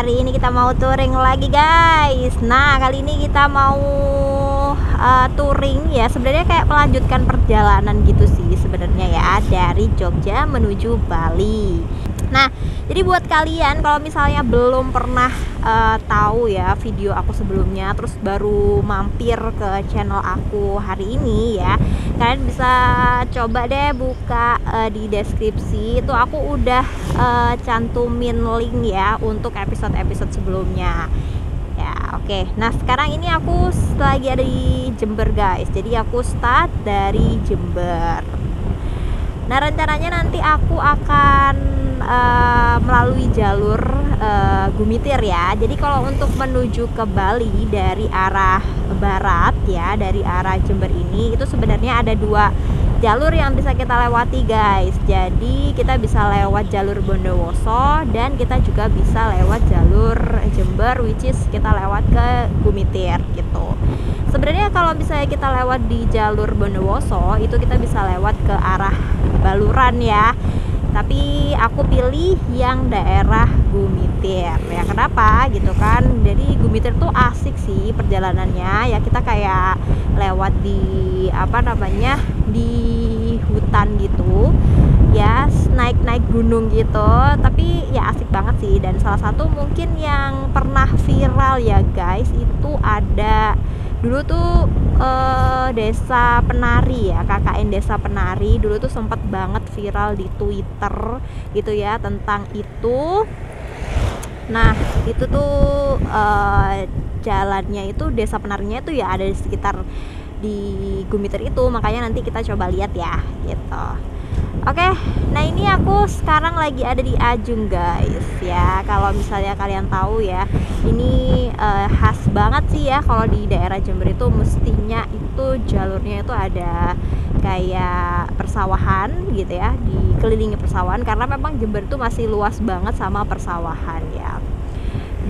hari ini kita mau touring lagi guys. Nah kali ini kita mau touring ya, sebenarnya kayak melanjutkan perjalanan gitu sih sebenarnya ya, dari Jogja menuju Bali. Nah jadi buat kalian kalau misalnya belum pernah tahu ya video aku sebelumnya, terus baru mampir ke channel aku hari ini ya, kalian bisa coba deh buka di deskripsi itu aku udah cantumin link ya untuk episode-episode sebelumnya ya. Oke, nah sekarang ini aku lagi ada di Jember guys, jadi aku start dari Jember. Nah rencananya nanti aku akan melalui jalur Gumitir ya. Jadi kalau untuk menuju ke Bali dari arah barat ya, dari arah Jember ini, itu sebenarnya ada dua jalur yang bisa kita lewati guys. Jadi kita bisa lewat jalur Bondowoso dan kita juga bisa lewat jalur Jember, which is kita lewat ke Gumitir gitu. Sebenarnya kalau misalnya kita lewat di jalur Bondowoso itu kita bisa lewat ke arah Baluran ya, tapi aku pilih yang daerah Gumitir ya. Kenapa gitu kan, jadi Gumitir tuh asik sih perjalanannya ya, kita kayak lewat di apa namanya, di hutan gitu ya, naik gunung gitu, tapi ya asik banget sih. Dan salah satu mungkin yang pernah viral ya guys, itu ada dulu tuh Desa Penari ya, KKN Desa Penari dulu tuh sempat banget viral di Twitter gitu ya tentang itu. Nah itu tuh jalannya itu, Desa Penarinya itu ya ada di sekitar di Gumitir itu, makanya nanti kita coba lihat ya gitu. Oke, nah ini aku sekarang lagi ada di Ajung guys ya. Kalau misalnya kalian tahu ya, ini khas banget sih ya kalau di daerah Jember itu, mestinya itu jalurnya itu ada kayak persawahan gitu ya, dikelilingi persawahan, karena memang Jember itu masih luas banget sama persawahan ya.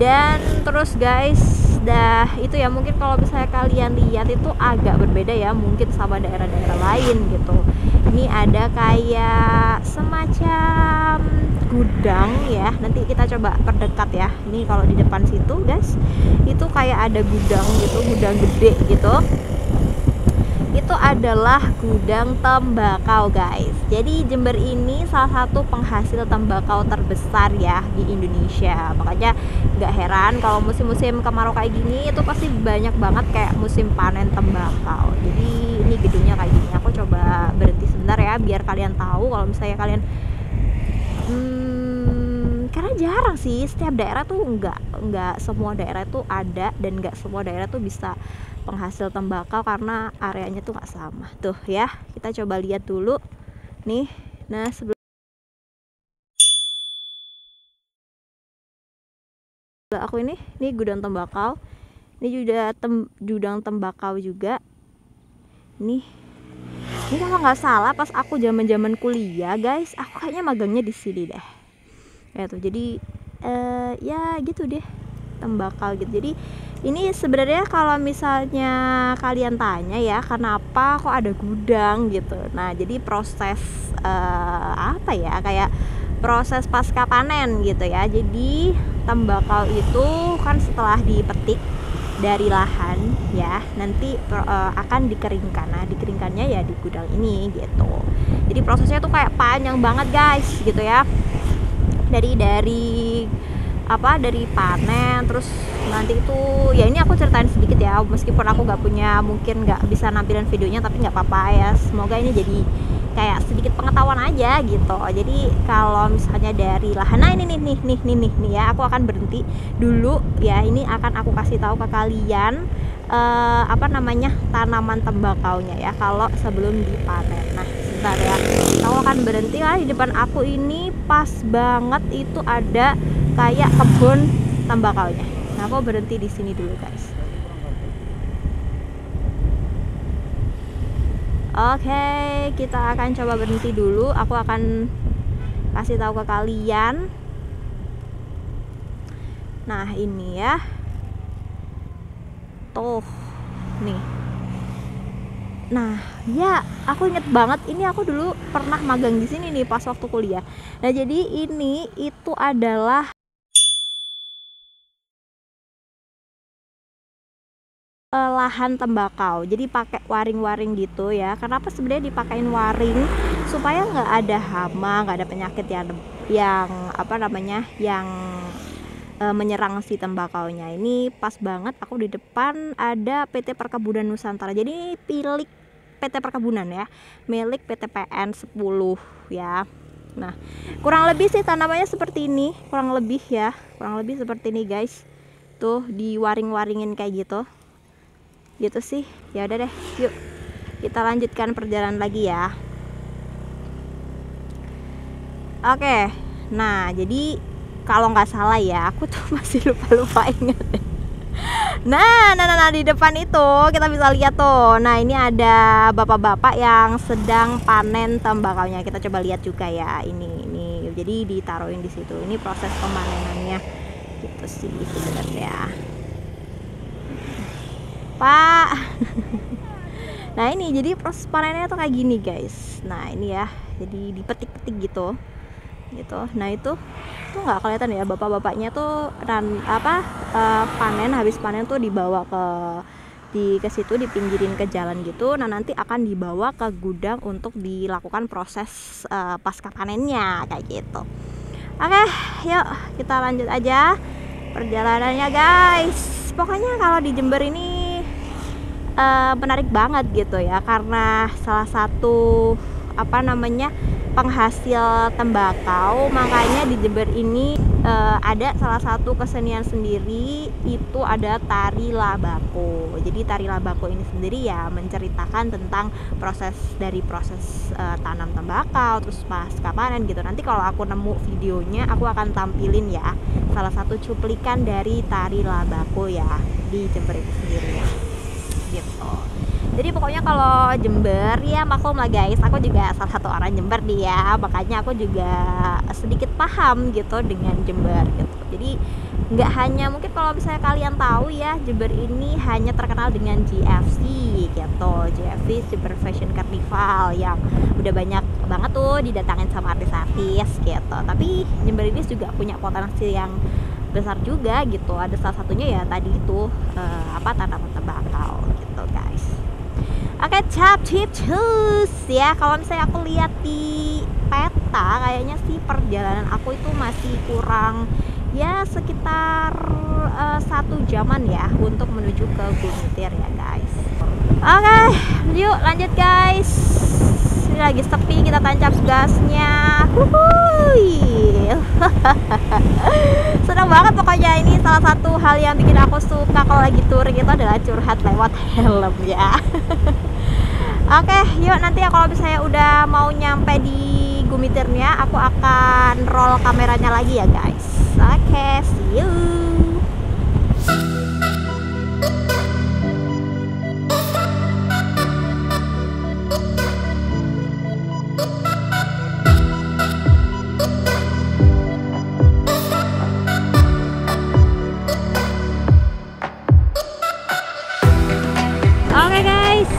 Dan terus guys, dah itu ya, mungkin kalau misalnya kalian lihat itu agak berbeda ya mungkin sama daerah-daerah lain gitu. Ini ada kayak semacam gudang ya, nanti kita coba perdekat ya. Ini kalau di depan situ guys, itu kayak ada gudang gitu, gudang gede gitu. Itu adalah gudang tembakau guys. Jadi Jember ini salah satu penghasil tembakau terbesar ya di Indonesia. Makanya nggak heran kalau musim-musim kemarau kayak gini itu pasti banyak banget kayak musim panen tembakau. Jadi ini gedungnya kayak gini. Aku coba berhenti sebentar ya biar kalian tahu kalau misalnya kalian karena jarang sih, setiap daerah tuh nggak semua daerah tuh ada, dan nggak semua daerah tuh bisa penghasil tembakau karena areanya tuh nggak sama tuh ya. Kita coba lihat dulu nih. Nah sebelah aku ini gudang tembakau, ini juga gudang tembakau juga. Ini kalau nggak salah pas aku zaman kuliah guys, aku kayaknya magangnya di sini deh ya tuh. Jadi ya gitu deh, tembakau gitu. Jadi ini sebenarnya kalau misalnya kalian tanya ya kenapa kok ada gudang gitu, nah jadi proses apa ya, kayak proses pasca panen gitu ya. Jadi tembakau itu kan setelah dipetik dari lahan ya, nanti akan dikeringkan. Nah dikeringkannya ya di gudang ini gitu. Jadi prosesnya tuh kayak panjang banget guys gitu ya, dari panen, terus nanti itu ya, ini aku ceritain sedikit ya, meskipun aku mungkin nggak bisa nampilin videonya, tapi nggak apa-apa ya, semoga ini jadi kayak sedikit pengetahuan aja gitu. Jadi kalau misalnya dari lahan, nah ini nih ya, aku akan berhenti dulu ya, ini akan aku kasih tahu ke kalian apa namanya, tanaman tembakaunya ya kalau sebelum dipanen. Nah sebentar ya, aku akan berhenti lah. Di depan aku ini pas banget itu ada kayak kebun tembakaunya. Nah aku berhenti di sini dulu guys. Oke, kita akan coba berhenti dulu. Aku akan kasih tahu ke kalian. Nah ini ya, tuh nih. Nah ya, aku inget banget, ini aku dulu pernah magang di sini nih pas waktu kuliah. Nah jadi ini itu adalah lahan tembakau. Jadi pakai waring-waring gitu ya. Kenapa sebenarnya dipakein waring? Supaya nggak ada hama, nggak ada penyakit yang menyerang si tembakaunya. Ini pas banget aku di depan ada PT Perkebunan Nusantara. Jadi milik PT Perkebunan ya, milik PT PN 10 ya. Nah, kurang lebih sih tanamannya seperti ini, kurang lebih seperti ini guys. Tuh di waring-waringin kayak gitu sih. Ya udah deh, yuk kita lanjutkan perjalanan lagi ya. Oke, nah jadi kalau nggak salah ya, aku tuh masih lupa ingat. Nah, di depan itu kita bisa lihat tuh. Nah, ini ada bapak-bapak yang sedang panen tembakaunya. Kita coba lihat juga ya. Ini jadi ditaruhin di situ. Ini proses pemanenannya gitu sih sebenarnya. Pak. Nah, ini jadi proses panennya tuh kayak gini, guys. Nah, ini ya. Jadi dipetik-petik gitu. Nah, itu tuh nggak kelihatan ya, bapak-bapaknya tuh habis panen tuh dibawa ke situ, dipinggirin ke jalan gitu. Nah, nanti akan dibawa ke gudang untuk dilakukan proses pasca panennya kayak gitu. Oke, yuk kita lanjut aja perjalanannya guys. Pokoknya kalau di Jember ini menarik banget gitu ya, karena salah satu penghasil tembakau. Makanya di Jember ini ada salah satu kesenian sendiri, itu ada tari labako. Jadi tari labako ini sendiri ya menceritakan tentang proses tanam tembakau terus pasca panen gitu. Nanti kalau aku nemu videonya aku akan tampilin ya salah satu cuplikan dari tari labako ya di Jember itu sendiri ya. Gitu. Jadi pokoknya kalau Jember ya maklum lah guys, aku juga salah satu orang Jember nih ya, makanya aku juga sedikit paham gitu dengan Jember gitu. Jadi nggak hanya, mungkin kalau misalnya kalian tahu ya, Jember ini hanya terkenal dengan GFC gitu, GFC Jember Fashion Carnival yang udah banyak banget tuh didatangin sama artis-artis gitu. Tapi Jember ini juga punya potensi yang besar juga gitu. Ada salah satunya ya tadi itu tanaman tembakau gitu guys. Oke, tip ya. Kalau misalnya aku lihat di peta, kayaknya sih perjalanan aku itu masih kurang ya sekitar 1 jaman ya untuk menuju ke Gumitir ya guys. Oke, yuk lanjut guys. Ini lagi sepi, kita tancap gasnya. Senang banget pokoknya. Ini salah satu hal yang bikin aku suka kalau lagi touring itu adalah curhat lewat helm ya. Oke, yuk nanti ya kalau misalnya udah mau nyampe di Gumitirnya, aku akan roll kameranya lagi ya guys. Oke, see you. Oke guys,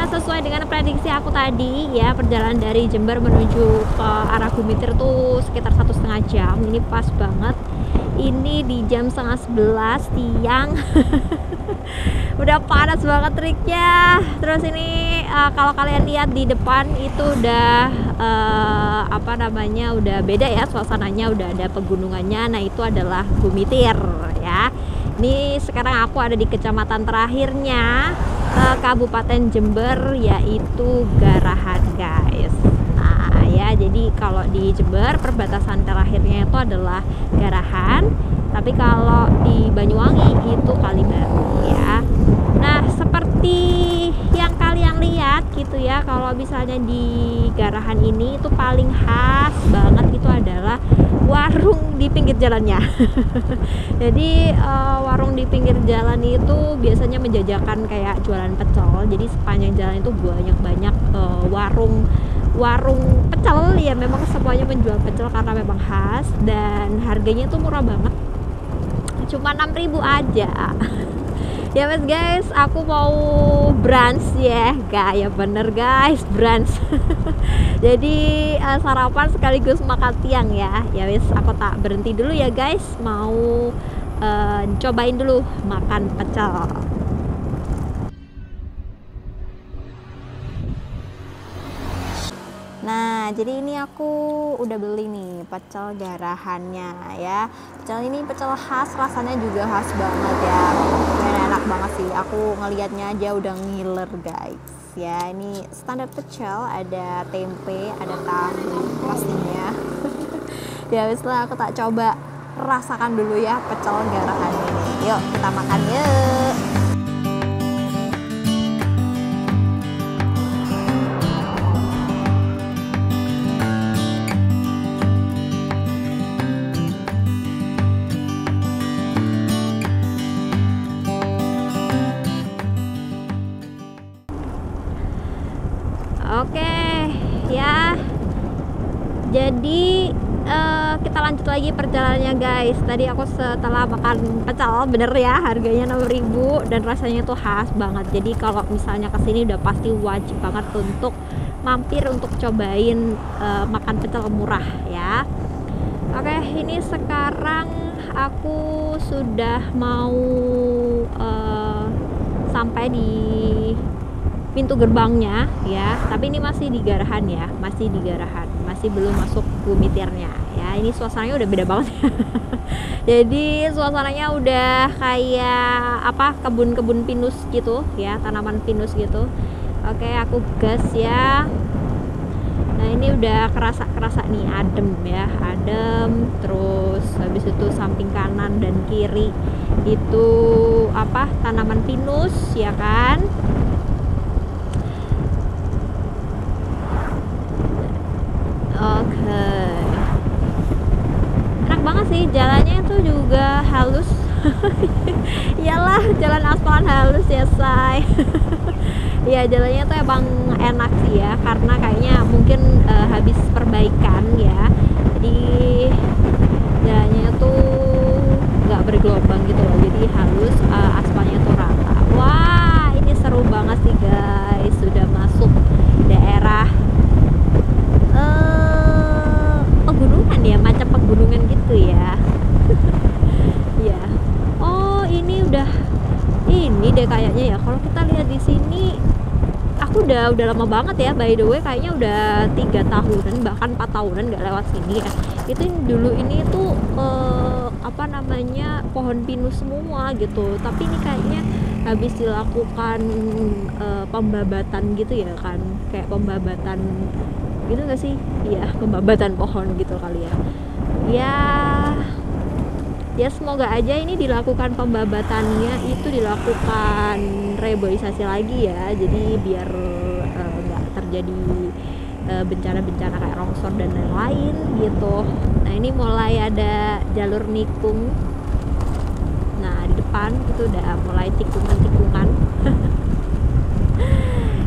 sesuai dengan prediksi aku tadi ya, perjalanan dari Jember menuju ke arah Gumitir tuh sekitar 1,5 jam. Ini pas banget, ini di jam 10:30 siang. Udah panas banget triknya. Terus ini kalau kalian lihat di depan itu udah udah beda ya suasananya, udah ada pegunungannya. Nah, itu adalah Gumitir ya. Ini sekarang aku ada di kecamatan terakhirnya Kabupaten Jember, yaitu Garahan guys. Nah ya, jadi kalau di Jember perbatasan terakhirnya itu adalah Garahan, tapi kalau di Banyuwangi itu Kalibaru ya. Nah, seperti yang kalian lihat gitu ya, kalau misalnya di Garahan ini itu paling khas banget itu adalah warung di pinggir jalannya. Jadi warung di pinggir jalan itu biasanya menjajakan kayak jualan pecel. Jadi sepanjang jalan itu banyak warung pecel ya, memang semuanya menjual pecel karena memang khas dan harganya itu murah banget. Cuma 6.000 aja. Ya mas guys, aku mau brunch ya, ya bener guys, brunch. Jadi sarapan sekaligus makan siang ya. Ya wis, aku tak berhenti dulu ya guys, mau cobain dulu makan pecel. jadi ini aku udah beli nih pecel garahannya ya. Pecel ini pecel khas, rasanya juga khas banget ya. Dan enak banget sih. Aku ngelihatnya aja udah ngiler guys. Ya, ini standar pecel, ada tempe, ada tahu pastinya. Ya wis lah, aku tak coba rasakan dulu ya pecel garahan ini. Yuk kita makan yuk. Oke ya, jadi kita lanjut lagi perjalanannya guys. Tadi aku setelah makan pecel, bener ya, harganya 6.000 dan rasanya tuh khas banget. Jadi kalau misalnya kesini udah pasti wajib banget untuk mampir untuk cobain makan pecel murah ya. Oke, ini sekarang aku sudah mau sampai di pintu gerbangnya ya, tapi ini masih di garahan ya, masih di garahan, masih belum masuk Gumitirnya ya. Ini suasananya udah beda banget ya. Jadi suasananya udah kayak apa, kebun-kebun pinus gitu ya, tanaman pinus gitu. Oke, aku gas ya. Nah ini udah kerasa nih, adem ya, adem. Terus habis itu samping kanan dan kiri itu apa, tanaman pinus ya kan. Oke, enak banget sih, jalannya itu juga halus. Iyalah, jalan aspalan halus ya say. Ya jalannya tuh emang enak sih ya, karena kayaknya mungkin habis perbaikan ya, jadi jalannya tuh nggak bergelombang gitu loh, jadi halus, aspalnya tuh rata. Wah ini seru banget sih guys, sudah masuk daerah pegunungan ya, macam pegunungan gitu ya. Ya, oh ini udah ini deh kayaknya ya, kalau kita lihat di sini. Aku udah lama banget ya, by the way, kayaknya udah 3 tahunan bahkan 4 tahunan nggak lewat sini ya. Itu dulu ini tuh apa namanya, pohon pinus semua gitu, tapi ini kayaknya habis dilakukan pembabatan gitu ya kan, kayak pembabatan gitu nggak sih? Iya, pembabatan pohon gitu kali ya. Ya semoga aja ini dilakukan pembabatannya itu dilakukan reboisasi lagi ya, jadi biar nggak terjadi bencana-bencana kayak longsor dan lain-lain gitu. Nah ini mulai ada jalur nikung. Nah di depan itu udah mulai tikungan-tikungan.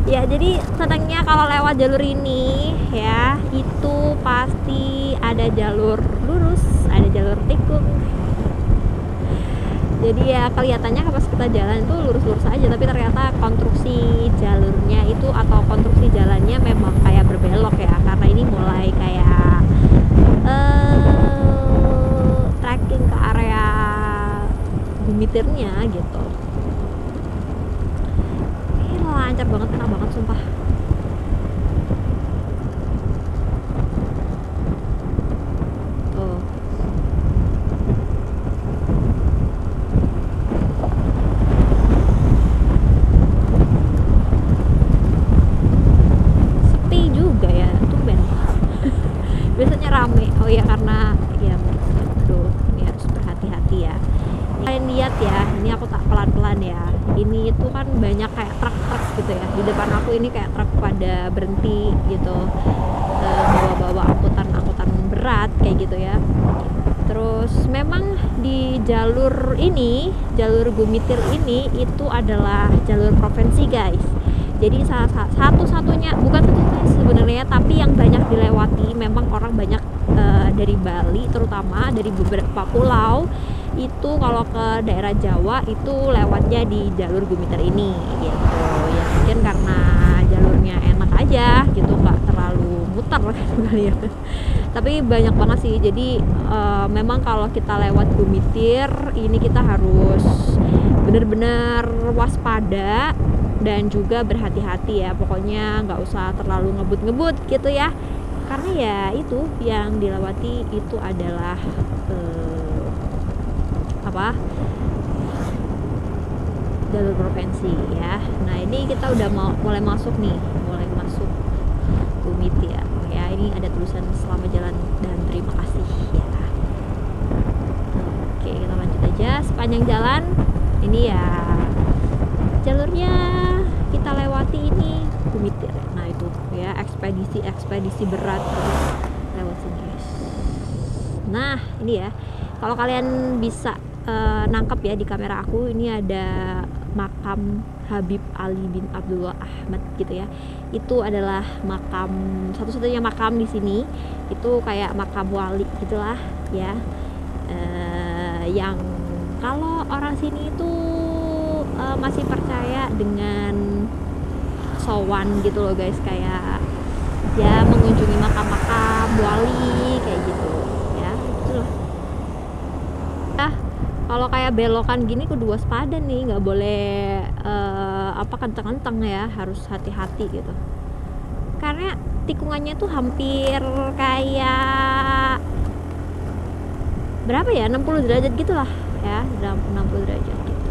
Ya jadi senangnya kalau lewat jalur ini ya, itu pasti ada jalur lurus, ada jalur tikung. Jadi ya kelihatannya pas kita jalan itu lurus-lurus aja, tapi ternyata konstruksi jalurnya itu atau konstruksi jalannya memang kayak berbelok ya, karena ini mulai kayak trekking ke area Gumitirnya gitu. Ini lancar banget, enak banget sumpah. Biasanya rame. Oh ya, karena ya aduh, ini harus berhati-hati ya. Kalian lihat ya, ini aku tak pelan-pelan ya. Ini itu kan banyak kayak truk-truk gitu ya. Di depan aku ini kayak truk pada berhenti gitu, bawa-bawa angkutan berat kayak gitu ya. Terus memang di jalur ini, jalur Gumitir ini itu adalah jalur provinsi guys. Jadi satu-satunya, bukan satu-satunya sebenarnya, tapi yang banyak dilewati. Memang orang banyak dari Bali, terutama dari beberapa pulau itu kalau ke daerah Jawa itu lewatnya di jalur Gumitir ini gitu. Ya mungkin karena jalurnya enak aja gitu, nggak terlalu muter kali ya. Tapi banyak banget sih. Jadi memang kalau kita lewat Gumitir ini kita harus benar-benar waspada dan juga berhati-hati ya, pokoknya nggak usah terlalu ngebut-ngebut gitu ya. karena ya itu yang dilewati itu adalah jalur provinsi ya. Nah ini kita udah mulai masuk Gumitir ya. Ini ada tulisan selamat jalan dan terima kasih ya. Oke, kita lanjut aja sepanjang jalan. Ini ya jalurnya kita lewati ini Gumitir. Nah itu ya ekspedisi berat lewat sini guys. Nah ini ya, kalau kalian bisa nangkep ya di kamera aku, ini ada makam Habib Ali bin Abdullah Ahmad gitu ya. Itu adalah makam, satu-satunya makam di sini. Itu kayak makam wali gitulah ya. Yang kalau orang sini itu masih percaya dengan sowan gitu loh guys, kayak ya mengunjungi makam-makam wali kayak gitu ya. Itulah. Kalau kayak belokan gini kudu waspada nih, nggak boleh kenceng-kenceng ya, harus hati-hati gitu. Karena tikungannya tuh hampir kayak berapa ya, 60 derajat gitulah ya, 60 derajat gitu.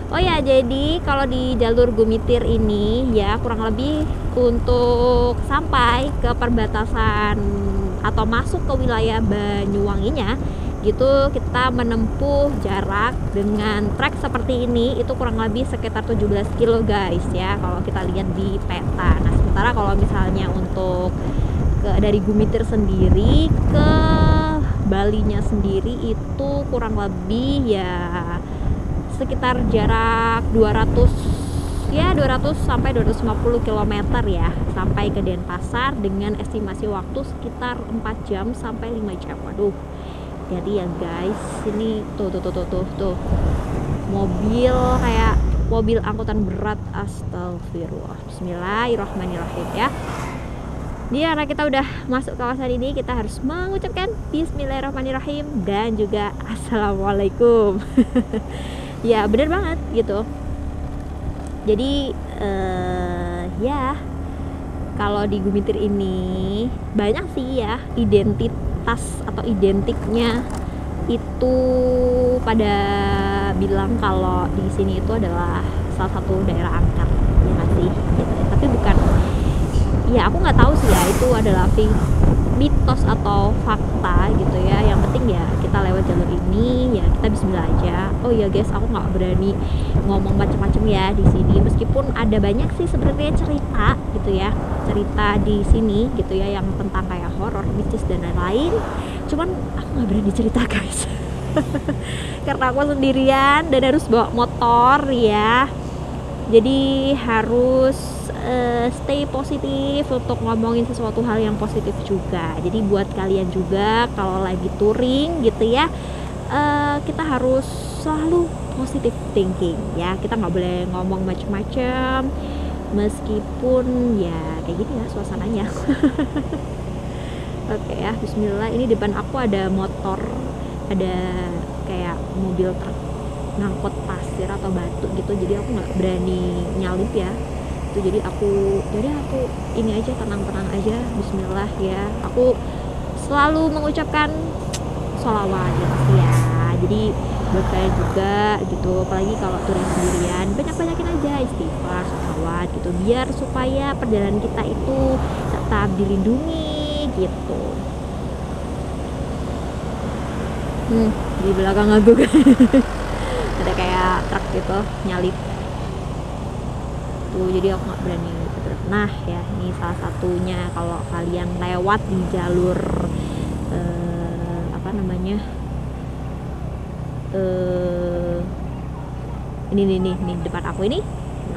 Oh ya, jadi kalau di jalur Gumitir ini ya kurang lebih untuk sampai ke perbatasan atau masuk ke wilayah Banyuwanginya gitu, kita menempuh jarak dengan trek seperti ini itu kurang lebih sekitar 17 kilo guys ya, kalau kita lihat di peta. Nah sementara kalau misalnya untuk dari Gumitir sendiri ke Balinya sendiri itu kurang lebih ya sekitar jarak 200 sampai 250 km ya, sampai ke Denpasar dengan estimasi waktu sekitar 4 jam sampai 5 jam. Waduh, jadi ya guys, ini tuh mobil kayak mobil angkutan berat, astagfirullah. Bismillahirrahmanirrahim ya. Jadi karena kita udah masuk kawasan ini, kita harus mengucapkan Bismillahirrahmanirrahim dan juga Assalamualaikum. Ya bener banget gitu. Jadi ya kalau di Gumitir ini banyak sih ya identiknya itu pada bilang kalau di sini itu adalah salah satu daerah angker ya nggak sih gitu ya. Tapi bukan, ya aku nggak tahu sih ya itu adalah mitos atau fakta gitu ya. Yang penting ya kita lewat jalur ini ya, kita bismillah aja. Oh ya guys, aku nggak berani ngomong macam-macam ya di sini, meskipun ada banyak sih sebenarnya cerita gitu ya, cerita di sini gitu ya yang tentang kayak horor, mistis dan lain-lain. Cuman aku nggak berani cerita guys. Karena aku sendirian dan harus bawa motor ya. Jadi harus stay positif untuk ngomongin sesuatu hal yang positif juga. Jadi buat kalian juga kalau lagi touring gitu ya, kita harus selalu positive thinking ya. Kita nggak boleh ngomong macam-macam meskipun ya kayak gini ya suasananya. Oke ya, bismillah. Ini depan aku ada motor, ada kayak mobil truk ngangkut pasir atau batu gitu, jadi aku nggak berani nyalip ya itu. Jadi aku ini aja, tenang-tenang aja, bismillah ya. Aku selalu mengucapkan sholawat gitu ya. Jadi buat kalian juga gitu, apalagi kalau touring sendirian, banyak-banyakin aja istighfar, sholawat gitu, biar supaya perjalanan kita itu tetap dilindungi gitu. Di belakang aku kan ada kayak truk gitu nyalip tuh, jadi aku nggak berani. Nah ya, ini salah satunya kalau kalian lewat di jalur ini depan aku ini.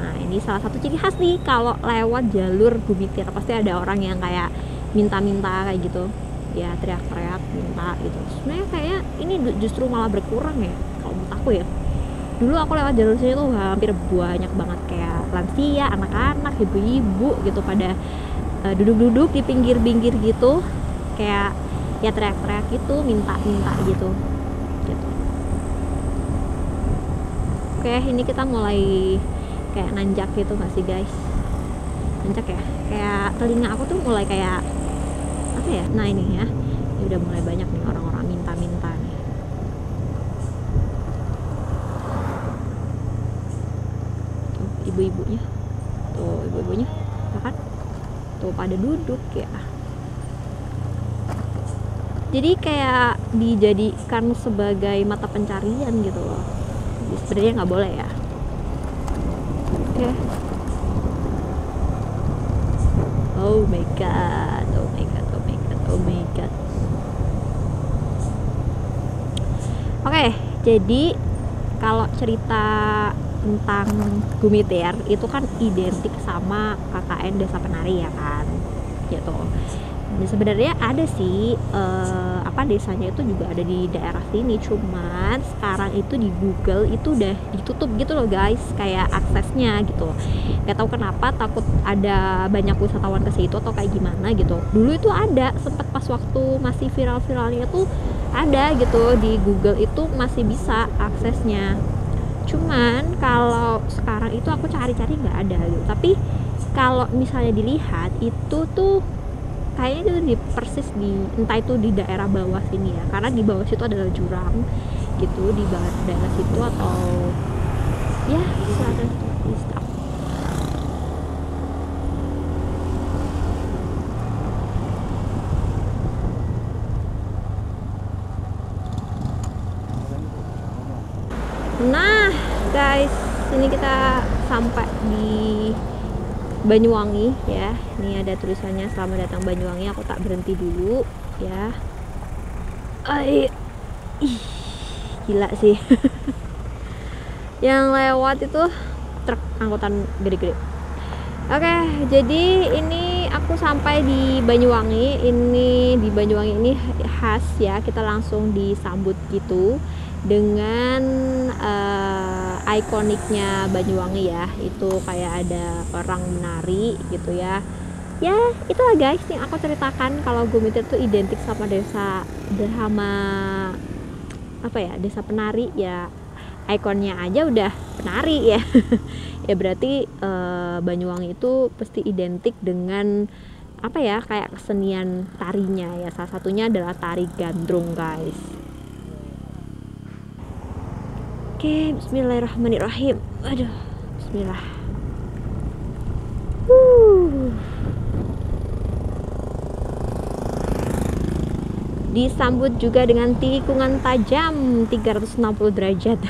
Nah ini salah satu ciri khas nih kalau lewat jalur Gumitir, pasti ada orang yang kayak minta-minta kayak gitu ya, teriak-teriak minta gitu. Sebenarnya kayak ini justru malah berkurang ya kalau menurut aku ya. Dulu aku lewat jalur sini tuh hampir banyak banget kayak lansia, anak-anak, ibu-ibu gitu pada duduk-duduk di pinggir-pinggir gitu, kayak ya teriak-teriak gitu, minta-minta gitu. Oke, ini kita mulai kayak nanjak gitu nggak sih guys? Nanjak ya, kayak telinga aku tuh mulai kayak apa ya, nah ini ya, ini udah mulai banyak nih orang-orang minta-minta nih. Tuh ibu-ibunya, tuh ibu-ibunya ya kan, tuh pada duduk ya. Jadi kayak dijadikan sebagai mata pencarian gitu loh. Sebenarnya nggak boleh ya. Oke. Oh my god, oh my god, oh my god, oh my god. Oke, jadi kalau cerita tentang Gumiter itu kan identik sama KKN Desa Penari ya kan, gitu. Dan sebenarnya ada sih desanya itu juga ada di daerah sini, cuman sekarang itu di Google itu udah ditutup gitu loh guys, kayak aksesnya gitu. Gak tahu kenapa, takut ada banyak wisatawan ke situ atau kayak gimana gitu. Dulu itu ada, sempat pas waktu masih viral-viralnya tuh ada gitu, di Google itu masih bisa aksesnya. Cuman kalau sekarang itu aku cari-cari nggak ada gitu. Tapi kalau misalnya dilihat itu tuh kayaknya itu di persis di, entah itu di daerah bawah sini ya, karena di bawah situ adalah jurang gitu, di daerah situ atau ya ada seperti itu. Nah guys, ini kita sampai di Banyuwangi ya. Ini ada tulisannya selamat datang Banyuwangi. Aku tak berhenti dulu ya. Ih, gila sih. Yang lewat itu truk angkutan gede-gede. Oke, jadi ini aku sampai di Banyuwangi. Ini di Banyuwangi ini khas ya, kita langsung disambut gitu dengan ikoniknya Banyuwangi ya, itu kayak ada orang menari gitu ya. Ya itulah guys yang aku ceritakan, kalau Gumiter itu identik sama desa desa penari ya, ikonnya aja udah penari ya. Ya berarti Banyuwangi itu pasti identik dengan apa ya, kayak kesenian tarinya ya, salah satunya adalah tari gandrung guys. Oke, bismillahirrahmanirrahim. Aduh, bismillah. Disambut juga dengan tikungan tajam 360 derajat.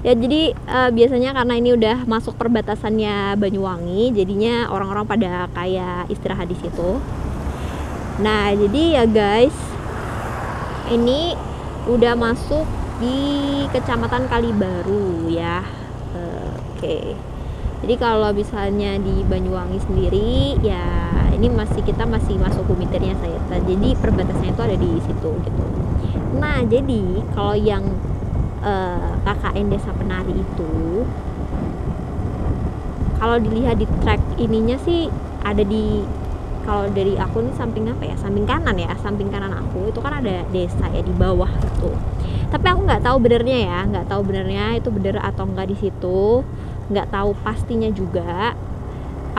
Ya jadi biasanya karena ini udah masuk perbatasannya Banyuwangi, jadinya orang-orang pada kayak istirahat di situ. Nah, jadi ya guys, ini udah masuk di Kecamatan Kalibaru ya. Oke. Jadi kalau misalnya di Banyuwangi sendiri ya, ini kita masih masuk Gumiternya saya. Jadi perbatasannya itu ada di situ gitu. Nah, jadi kalau yang KKN Desa Penari itu, kalau dilihat di track ininya sih ada di, kalau dari aku nih samping apa ya, samping kanan ya, samping kanan aku itu kan ada desa ya di bawah itu. Tapi aku nggak tahu benernya ya, nggak tahu benernya itu bener atau enggak di situ, nggak tahu pastinya juga.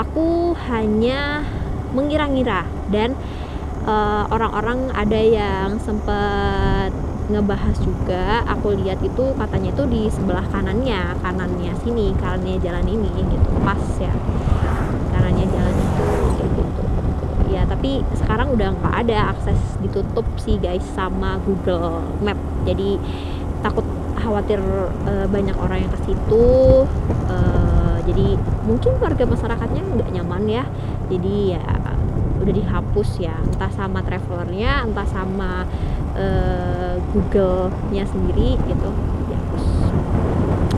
Aku hanya mengira-ngira, dan orang-orang ada yang sempat ngebahas juga, aku lihat itu katanya itu di sebelah kanannya sini, kanannya jalan ini gitu, pas ya kanannya jalan itu kayak gitu ya. Tapi sekarang udah nggak ada akses, ditutup sih guys sama Google Map, jadi takut khawatir banyak orang yang ke situ, jadi mungkin warga masyarakatnya nggak nyaman ya, jadi ya udah dihapus ya, entah sama travelernya, entah sama Google-nya sendiri gitu, dihapus.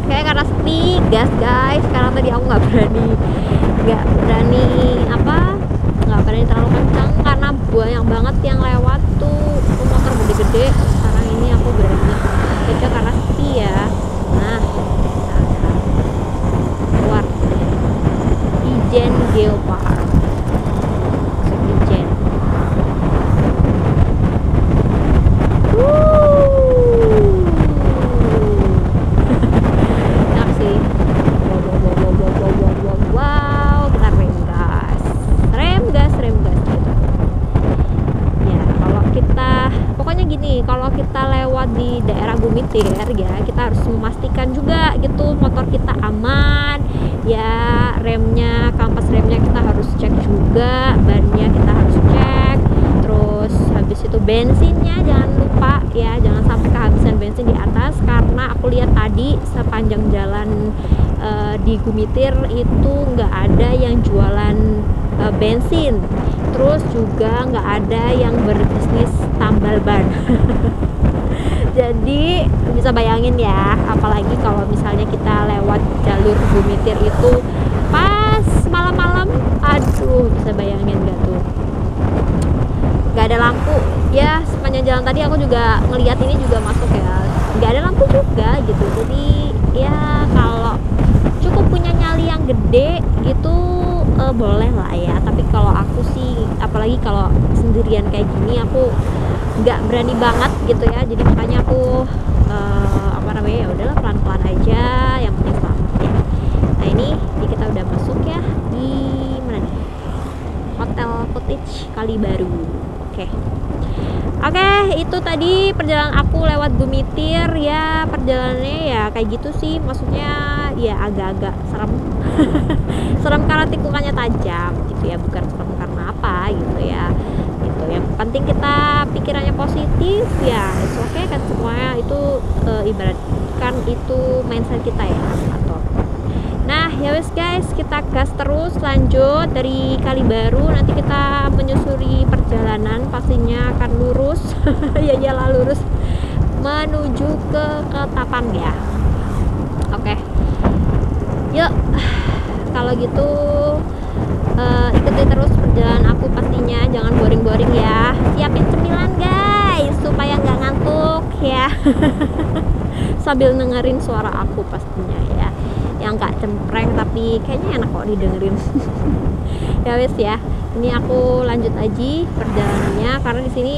Kayak karena sepi guys, karena tadi aku nggak berani terlalu kencang karena banyak banget yang lewat tuh motor gede-gede. Sekarang ini aku berani kencang karena sepi ya. Nah, keluar Ijen Geopark. kita lewat di daerah Gumitir ya, kita harus memastikan juga gitu motor kita aman ya, remnya, kampas remnya kita harus cek juga, bannya kita harus cek, terus habis itu bensinnya jangan lupa ya, jangan sampai kehabisan bensin di atas, karena aku lihat tadi sepanjang jalan di Gumitir itu nggak ada yang jualan bensin, terus juga nggak ada yang berbisnis tambal ban. Jadi bisa bayangin ya, apalagi kalau misalnya kita lewat jalur Gumitir itu pas malam-malam, aduh bisa bayangin nggak tuh, nggak ada lampu ya. Sepanjang jalan tadi aku juga ngelihat ini juga masuk ya, nggak ada lampu juga gitu. Jadi ya kalau cukup punya nyali yang gede gitu boleh lah ya, tapi kalau aku sih apalagi kalau sendirian kayak gini aku nggak berani banget gitu ya, jadi makanya aku apa namanya, ya udahlah pelan-pelan aja, yang penting selamat ya. Nah ini kita udah masuk ya di mana nih, Hotel Cottage Kalibaru. Oke, itu tadi perjalanan aku lewat Gumitir ya. Perjalanannya ya kayak gitu sih, maksudnya ya agak-agak serem. Serem karena tikungannya tajam gitu ya, bukan serem karena apa gitu ya. Itu yang penting kita pikirannya positif ya, it's okay kan, semuanya itu ibaratkan itu mindset kita ya, atau nah ya wes guys, kita gas terus lanjut dari Kalibaru, nanti kita menyusuri perjalanan pastinya akan lurus. Ya jalan lurus menuju ke Ketapang ya. Oke, yuk kalau gitu ikuti terus perjalanan aku pastinya, jangan boring-boring ya, siapin cemilan guys supaya nggak ngantuk ya. Sambil dengerin suara aku pastinya ya, yang nggak cempreng tapi kayaknya enak kok didengerin. Ya wes ya, ini aku lanjut aja perjalanannya, karena di sini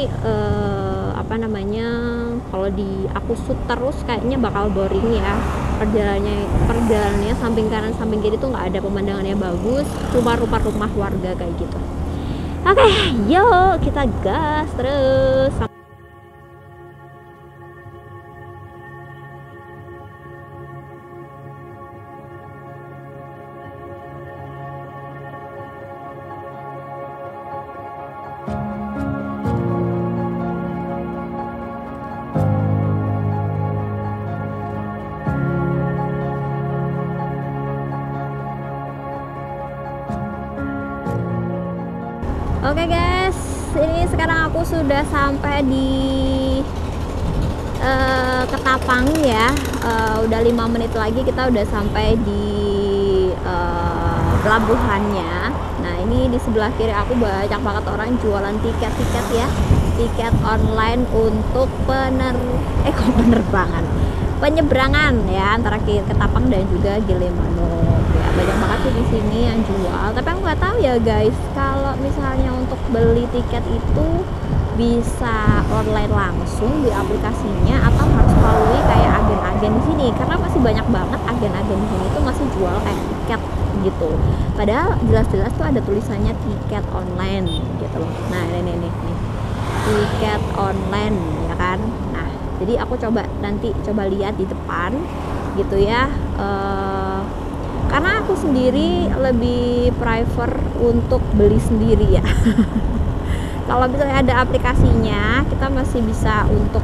apa namanya, kalau di aku shoot terus kayaknya bakal boring ya. Perjalanannya samping kanan samping kiri tuh nggak ada pemandangannya bagus, cuma rumah warga kayak gitu. Oke, yuk kita gas terus. Oke guys, ini sekarang aku sudah sampai di Ketapang ya. Udah 5 menit lagi kita udah sampai di pelabuhannya. Nah ini di sebelah kiri aku banyak banget orang jualan tiket-tiket ya, tiket online untuk penyeberangan ya, antara Ketapang dan juga Gilimanuk ya. Banyak banget sih di sini yang jual, tapi aku nggak tahu ya guys, kalau misalnya untuk beli tiket itu bisa online langsung di aplikasinya atau harus melalui kayak agen-agen di sini, karena masih banyak banget agen-agen di sini tuh masih jual kayak tiket gitu, padahal jelas-jelas tuh ada tulisannya tiket online gitu loh. Nah ini nih tiket online ya kan. Nah jadi aku nanti coba lihat di depan gitu ya, karena aku sendiri lebih prefer untuk beli sendiri ya. Kalau misalnya ada aplikasinya, kita masih bisa untuk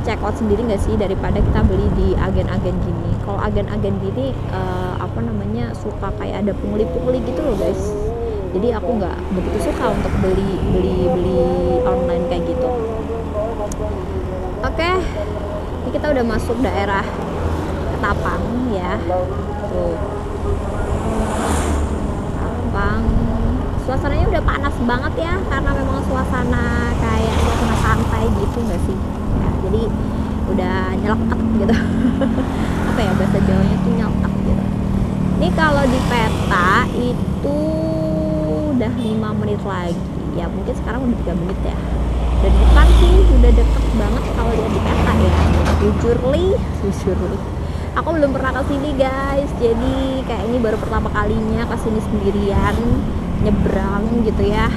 check out sendiri nggak sih, daripada kita beli di agen-agen gini. Kalau agen-agen gini suka kayak ada pungli-pungli gitu loh guys. Jadi aku nggak begitu suka untuk beli online kayak gitu. Oke, ini kita udah masuk daerah Ketapang ya. Tuh. Ketapang. Suasananya udah panas banget ya, karena memang suasana kayak suasana santai gitu nggak sih ya, jadi udah nyeleket gitu. Apa ya bahasa Jawanya tuh, nyeleket gitu. Ini kalau di peta itu udah 5 menit lagi ya, mungkin sekarang udah 3 menit ya, dan depan sih udah deket banget kalau lihat di peta ya. Jujurly aku belum pernah kesini guys, jadi kayak ini baru pertama kalinya kesini sendirian, nyebrang gitu ya.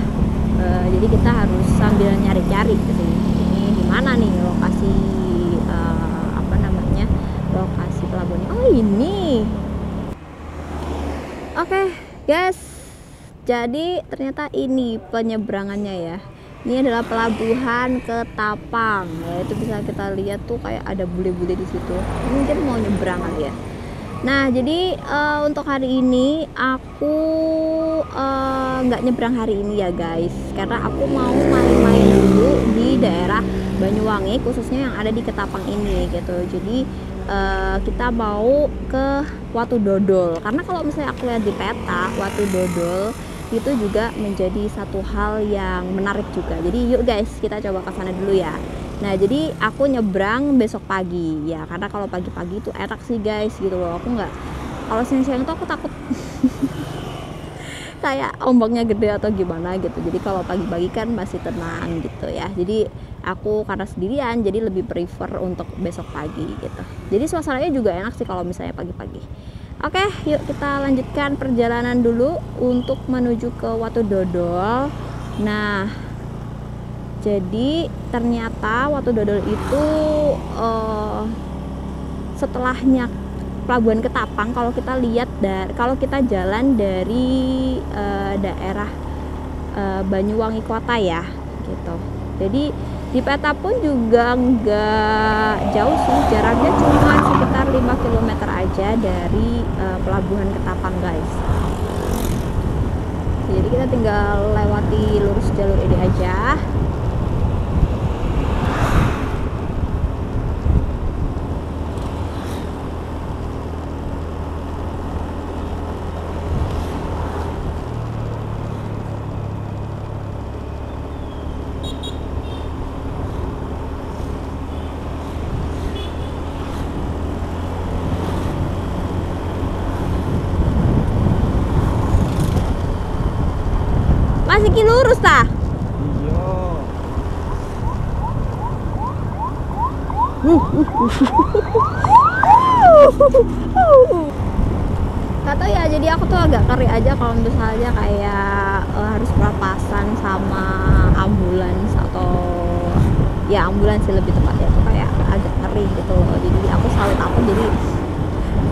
Jadi kita harus sambil nyari-cari sih, ini di mana nih lokasi apa namanya, lokasi pelabuhan. Oh ini, oke guys, jadi ternyata ini penyeberangannya ya. Ini adalah pelabuhan Ketapang ya, itu bisa kita lihat tuh kayak ada bule-bule di situ. Mungkin mau nyebrang kali ya. Nah jadi untuk hari ini aku nggak nyebrang hari ini ya guys, karena aku mau main-main dulu di daerah Banyuwangi, khususnya yang ada di Ketapang ini gitu. Jadi kita mau ke Watu Dodol, karena kalau misalnya aku lihat di peta, Watu Dodol itu juga menjadi satu hal yang menarik juga. Jadi yuk guys, kita coba ke sana dulu ya. Nah jadi aku nyebrang besok pagi ya, karena kalau pagi-pagi itu enak sih guys gitu loh. Aku nggak, kalau siang-siang itu aku takut kayak ombaknya gede atau gimana gitu. Jadi kalau pagi-pagi kan masih tenang gitu ya. Jadi aku karena sendirian, jadi lebih prefer untuk besok pagi gitu. Jadi suasananya juga enak sih kalau misalnya pagi-pagi. Oke, yuk kita lanjutkan perjalanan dulu untuk menuju ke Watu Dodol. Nah, jadi ternyata Watu Dodol itu setelahnya Pelabuhan Ketapang. Kalau kita lihat, kalau kita jalan dari daerah Banyuwangi kota ya, gitu. Jadi di peta pun juga nggak jauh sih, jaraknya cuma sekitar 5 km aja dari Pelabuhan Ketapang guys. Jadi kita tinggal lewati lurus jalur ini aja. Masih ki lurus tah? Iya. Gak tau ya, jadi aku tuh agak ngeri aja kalau misalnya kayak harus papasan sama ambulans, atau ya ambulans sih lebih tepatnya, itu kayak agak ngeri gitu loh. Jadi aku selalu takut, jadi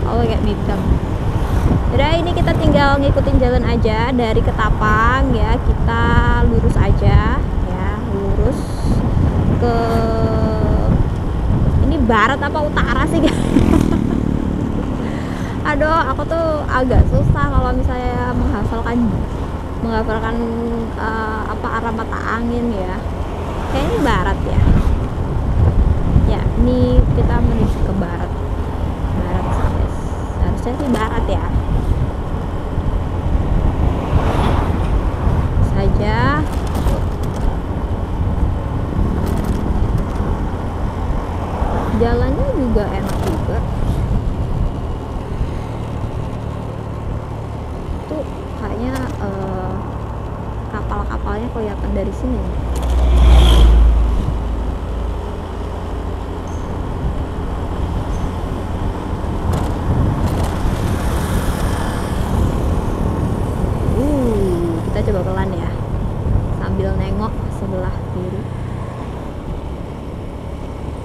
aku kayak bimbang. Udah, ini kita tinggal ngikutin jalan aja dari Ketapang ya, kita lurus aja ya, lurus ke ini barat apa utara sih guys? Aduh, aku tuh agak susah kalau misalnya menghafalkan apa arah mata angin ya. Kayak ini barat ya. Ya, ini kita menuju ke barat. Barat guys. Harusnya sih barat ya. Saja. Jalannya juga enak juga. Tuh kayaknya kapal-kapalnya kelihatan dari sini. Kita coba pelan ya, sambil nengok sebelah kiri.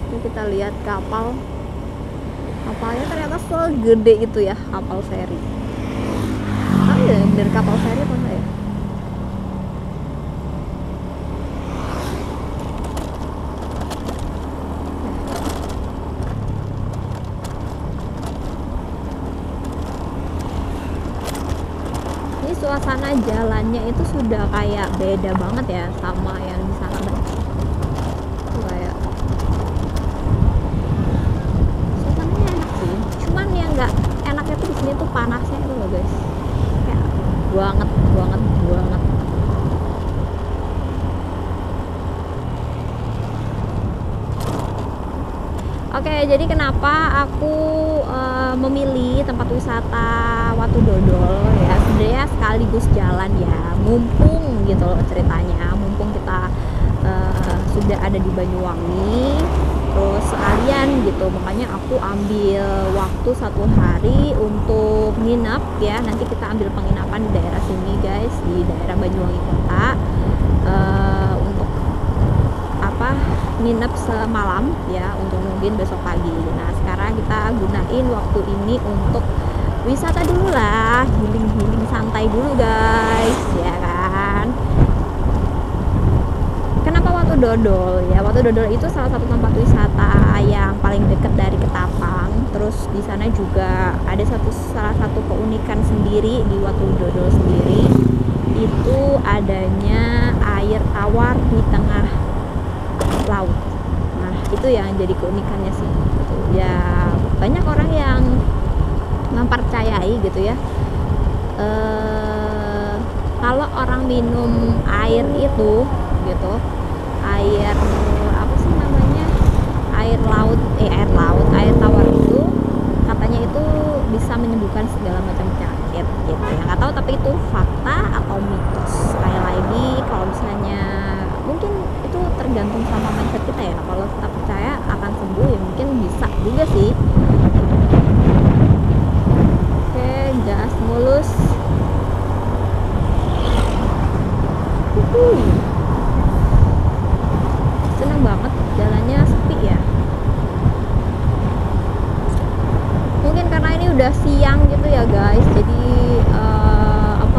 Ini kita lihat kapalnya ternyata segede itu ya, kapal feri. Ah ya, dari kapal feri apa enggak ya? Ini suasana jalannya itu sudah kayak beda banget ya sama yang di sana. Itu kayak suasananya enak sih, cuman yang nggak enaknya tuh di sini tuh panasnya itu loh guys, kayak banget. Oke, jadi kenapa aku memilih tempat wisata Watu Dodol ya, sebenarnya sekaligus jalan ya, mumpung gitu loh ceritanya, mumpung kita sudah ada di Banyuwangi, terus sekalian gitu, makanya aku ambil waktu 1 hari untuk nginep ya. Nanti kita ambil penginapan di daerah sini guys, di daerah Banyuwangi kota. nginep semalam ya untuk nungguin besok pagi. Nah sekarang kita gunain waktu ini untuk wisata dulu lah, healing santai dulu guys, ya kan. Kenapa Watu Dodol ya? Watu Dodol itu salah satu tempat wisata yang paling dekat dari Ketapang. Terus di sana juga ada salah satu keunikan sendiri di Watu Dodol sendiri, itu adanya air tawar di tengah laut. Nah itu yang jadi keunikannya sih gitu. Ya banyak orang yang mempercayai gitu ya, kalau orang minum air itu gitu, air apa sih namanya, air tawar itu katanya itu bisa menyembuhkan segala macam penyakit gitu ya. Nggak tahu tapi itu fakta atau mitos. Sekali lagi kalau misalnya mungkin itu tergantung sama mindset kita ya. Kalau kita percaya akan sembuh ya mungkin bisa juga sih. Oke, gas mulus. Seneng banget, jalannya sepi ya. Mungkin karena ini udah siang gitu ya guys, jadi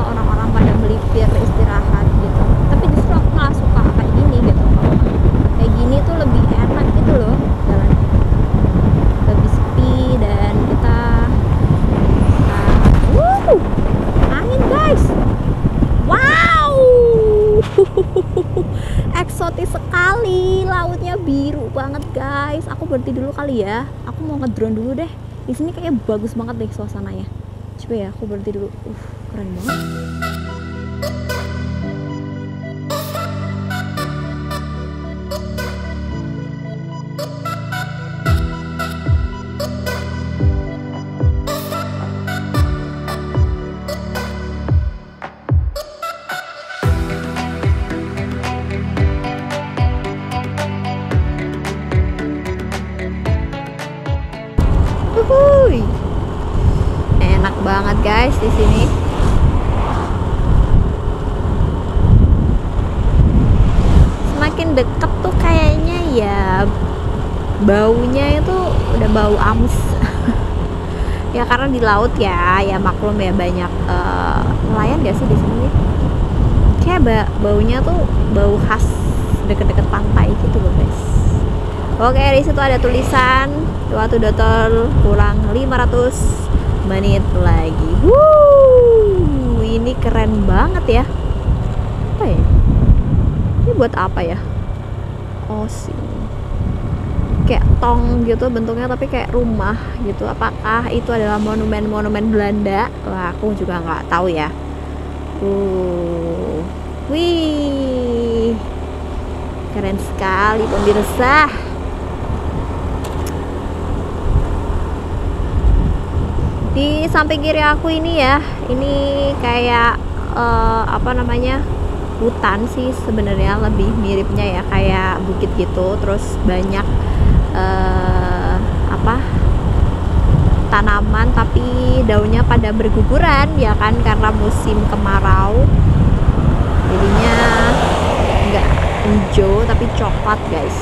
orang-orang pada melipir istirahat gitu. Tapi justru aku malah suka kayak gini gitu. Kayak gini tuh lebih enak gitu loh jalan, lebih sepi dan kita angin guys, wow. Eksotis sekali, lautnya biru banget guys. Aku berhenti dulu kali ya, aku mau ngedrone dulu deh. Di sini kayaknya bagus banget deh suasananya. Coba ya, aku berhenti dulu. Keren banget. Enak banget guys di sini. Semakin deket tuh kayaknya ya baunya itu udah bau amis. Ya karena di laut ya maklum ya, banyak nelayan gak sih di sini? Kayak baunya tuh bau khas deket-deket pantai gitu loh guys. Oke, di situ ada tulisan Watu Dodol kurang 500 menit lagi. Ini keren banget ya. Apa ya? Ini buat apa ya? Oh sih, kayak tong gitu bentuknya tapi kayak rumah gitu. Apakah itu adalah monumen Belanda? Wah, aku juga nggak tahu ya. Wih, keren sekali pemirsa. Di samping kiri aku ini ya, ini kayak apa namanya, hutan sih sebenarnya, lebih miripnya ya kayak bukit gitu. Terus banyak tanaman tapi daunnya pada berguguran ya kan, karena musim kemarau jadinya nggak hijau tapi coklat guys.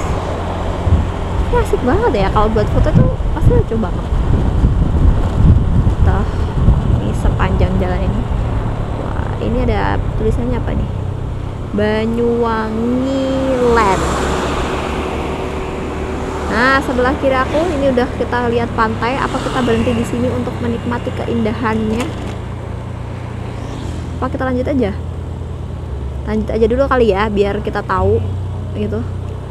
Ini asik banget ya, kalau buat foto tuh pasti lucu banget. Ini sepanjang jalan ini. Wah, ini ada tulisannya apa nih? Banyuwangi Land. Nah, sebelah kiri aku ini udah kita lihat pantai. Apa kita berhenti di sini untuk menikmati keindahannya? Apa kita lanjut aja? Lanjut aja dulu kali ya, biar kita tahu gitu.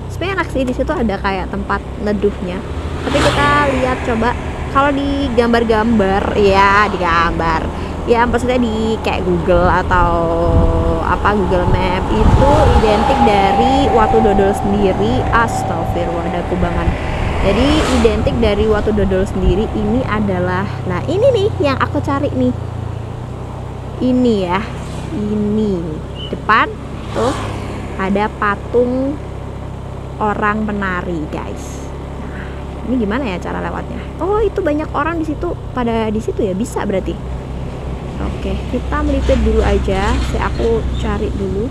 Sebenarnya enak sih, di situ ada kayak tempat neduhnya. Tapi kita lihat coba. Kalau di gambar-gambar ya, maksudnya di kayak Google atau Google Map itu identik dari Watu Dodol sendiri. Astagfirullah, ada kubangan. Jadi identik dari Watu Dodol sendiri ini adalah, nah ini nih yang aku cari nih. Ini ya, ini depan tuh ada patung orang penari guys. Ini gimana ya cara lewatnya? Oh, itu banyak orang di situ, pada di situ ya, bisa berarti. Oke, kita melipir dulu aja. Aku cari dulu.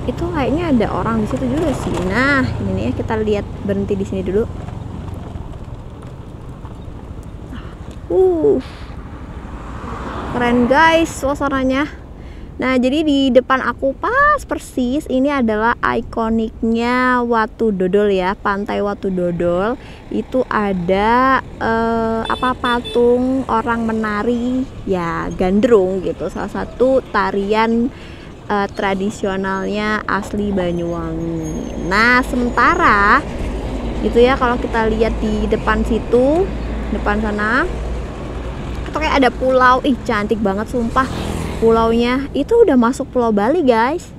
itu kayaknya ada orang di situ juga sih. Nah, ini nih ya, kita lihat, berhenti di sini dulu. Keren guys suasananya. Nah, jadi di depan aku pas persis ini adalah ikoniknya Watu Dodol ya, Pantai Watu Dodol. Itu ada patung orang menari ya, gandrung gitu. Salah satu tarian tradisionalnya asli Banyuwangi. Nah, sementara itu ya, kalau kita lihat di depan situ, depan sana itu kayak ada pulau. Ih, cantik banget sumpah. Pulaunya itu udah masuk Pulau Bali guys.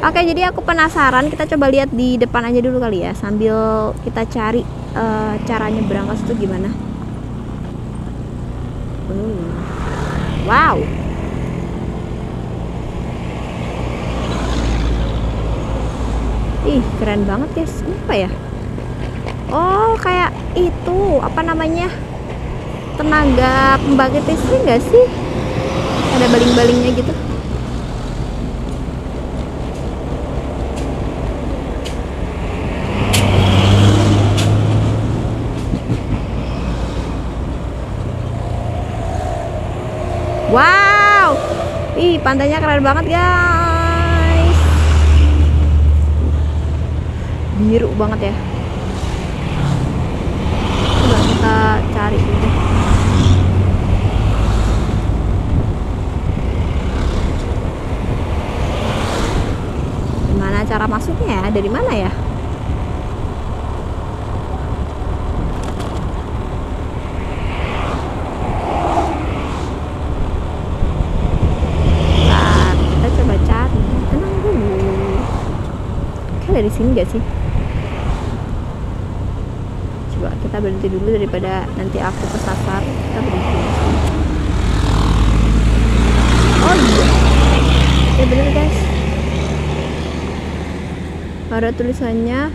Oke, jadi aku penasaran, kita coba lihat di depan aja dulu kali ya, sambil kita cari caranya berangkat situ gimana. Wow, ih keren banget guys. Apa ya? Oh, kayak itu apa namanya, tenaga pembangkit listrik nggak sih? Ada baling-balingnya gitu. Wow, ih pantainya keren banget guys, biru banget ya. Coba kita cari dulu. Gimana cara masuknya ya? Dari mana ya? Nah, kita coba cari. Tenang dulu. Kayak dari sini gak sih? Coba kita berhenti dulu daripada nanti aku kesasar. Kita berhenti. Oh iya, ya bener guys, ada tulisannya